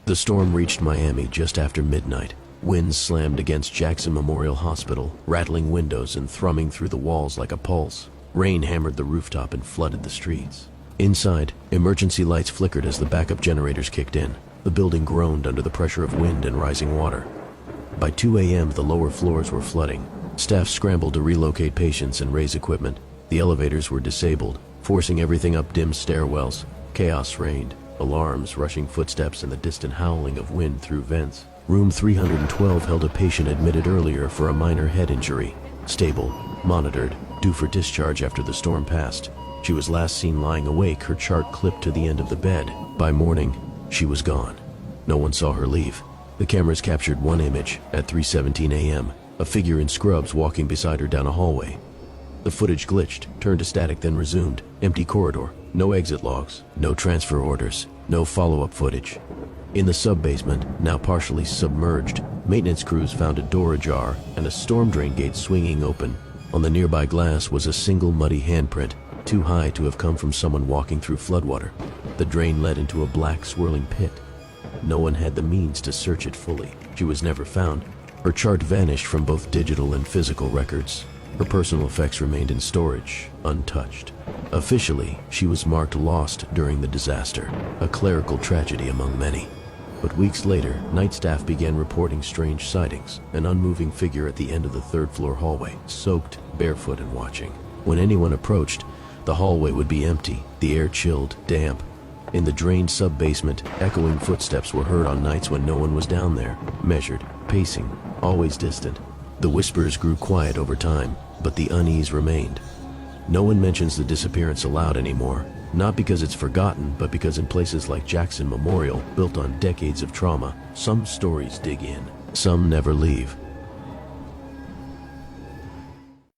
The storm reached Miami just after midnight. Winds slammed against Jackson Memorial Hospital, rattling windows and thrumming through the walls like a pulse. Rain hammered the rooftop and flooded the streets. Inside, emergency lights flickered as the backup generators kicked in. The building groaned under the pressure of wind and rising water. By 2 a.m., the lower floors were flooding. Staff scrambled to relocate patients and raise equipment. The elevators were disabled, forcing everything up dim stairwells. Chaos reigned, alarms, rushing footsteps, and the distant howling of wind through vents. Room 312 held a patient admitted earlier for a minor head injury. Stable, monitored, due for discharge after the storm passed. She was last seen lying awake, her chart clipped to the end of the bed. By morning, she was gone. No one saw her leave. The cameras captured one image at 3:17 a.m., a figure in scrubs walking beside her down a hallway. The footage glitched, turned to static, then resumed. Empty corridor, no exit logs, no transfer orders, no follow-up footage. In the sub-basement, now partially submerged, maintenance crews found a door ajar and a storm drain gate swinging open. On the nearby glass was a single muddy handprint, too high to have come from someone walking through floodwater. The drain led into a black, swirling pit. No one had the means to search it fully. She was never found. Her chart vanished from both digital and physical records. Her personal effects remained in storage, untouched. Officially, she was marked lost during the disaster, a clerical tragedy among many. But weeks later, night staff began reporting strange sightings, an unmoving figure at the end of the third-floor hallway, soaked, barefoot, and watching. When anyone approached, the hallway would be empty, the air chilled, damp. In the drained sub-basement, echoing footsteps were heard on nights when no one was down there, measured, pacing, always distant. The whispers grew quiet over time, but the unease remained. No one mentions the disappearance aloud anymore, not because it's forgotten, but because in places like Jackson Memorial, built on decades of trauma, some stories dig in. Some never leave.